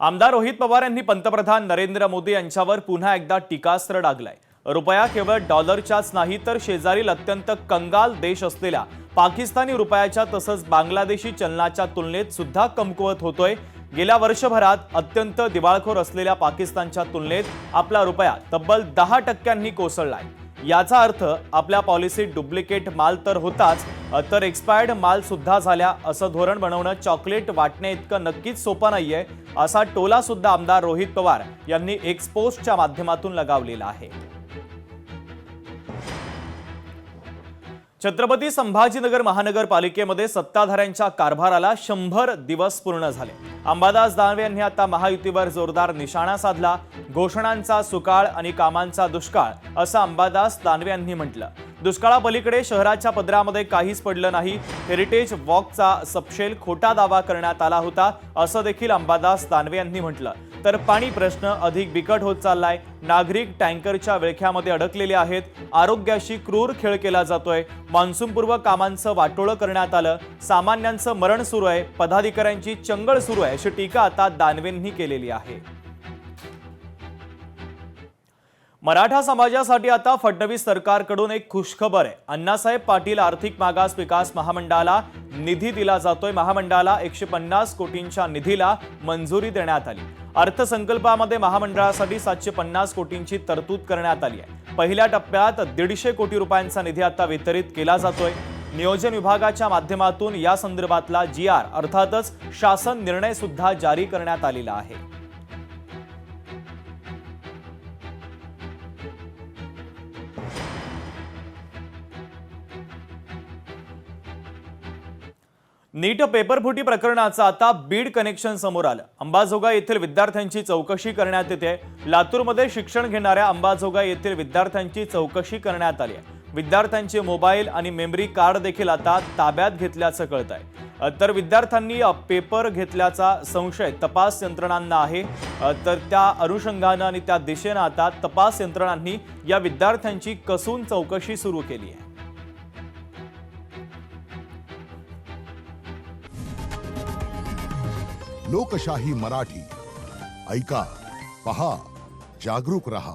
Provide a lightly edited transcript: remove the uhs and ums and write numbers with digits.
आमदार रोहित पवार यांनी पंतप्रधान नरेंद्र मोदी यांच्यावर पुन्हा एकदा टीकास्त्र डागलाय। रुपया केवळ डॉलरच्याच नाही तर शेजारील अत्यंत कंगाल देश असलेल्या पाकिस्तानी रुपयाच्या तसंच बांगलादेशी चलनाच्या तुलनेत सुद्धा कमकुवत होतोय। गेल्या वर्षभरात अत्यंत दिवाळखोर असलेल्या पाकिस्तानच्या तुलनेत आपला रुपया तब्बल 10% कोसळलाय। याचा अर्थ आपल्या पॉलिसीत डुप्लिकेट माल तर होताच, तर एक्सपायर्ड माल सुद्धा झाल्या। असं धोरण बनवणं चॉकलेट वाटणे इतकं नक्कीच सोपं नाहीये, असा टोला सुद्धा आमदार रोहित पवार यांनी एक्स पोस्टच्या माध्यमातून लगावलेला आहे। छत्रपती संभाजीनगर महानगरपालिकेमध्ये सत्ताधाऱ्यांच्या कारभाराला 100 दिवस पूर्ण झाले। अंबादास दानवे यांनी आता महायुतीवर जोरदार निशाणा साधला। घोषणांचा सुकाळ आणि कामांचा दुष्काळ असं अंबादास दानवे यांनी म्हटलं। दुष्काळापलीकडे शहराच्या पदरामध्ये काहीच पडलं नाही। हेरिटेज वॉकचा सपशेल खोटा दावा करण्यात आला होता असं देखील अंबादास दानवे यांनी म्हटलं। तर पाणी प्रश्न अधिक बिकट होत चाललाय। नागरिक टँकरच्या विळख्यामध्ये अडकलेले आहेत। आरोग्याशी क्रूर खेळ केला जातोय। मान्सूनपूर्व कामांचं वाटोळं करण्यात आलं। सामान्यांचं मरण सुरू आहे। पदाधिकाऱ्यांची चंगळ सुरू आहे अशी टीका आता दानवेंनी केलेली आहे। मराठा समाजासाठी आता फडणवीस सरकारकडून एक खुशखबर आहे। अण्णासाहेब पाटील आर्थिक मागास विकास महामंडळाला निधी दिला जातोय। महामंडळाला 150 कोटींच्या निधीला मंजुरी देण्यात आली। अर्थसंकल्पामध्ये महामंडळासाठी 750 कोटींची तरतूद करण्यात आली आहे। पहिल्या टप्प्यात 150 कोटी रुपयांचा निधी आता वितरित केला जातोय। नियोजन विभागाच्या माध्यमातून या संदर्भातला GR अर्थातच शासन निर्णय सुद्धा जारी करण्यात आलेला आहे। नीट पेपरफुटी प्रकरणाचा आता बीड कनेक्शन समोर आलं। अंबाजोगाई येथील विद्यार्थ्यांची चौकशी करण्यात येते। लातूरमध्ये शिक्षण घेणाऱ्या अंबाजोगाई येथील विद्यार्थ्यांची चौकशी करण्यात आली आहे। विद्यार्थ्यांचे मोबाईल आणि मेमरी कार्ड देखील आता ताब्यात घेतल्याचं कळतंय। तर विद्यार्थ्यांनी पेपर घेतल्याचा संशय तपास यंत्रणांना आहे। तर त्या अनुषंगानं आणि त्या दिशेनं आता तपास यंत्रणांनी या विद्यार्थ्यांची कसून चौकशी सुरू केली आहे। लोकशाही मराठी ऐका, पहा, जागरूक रहा।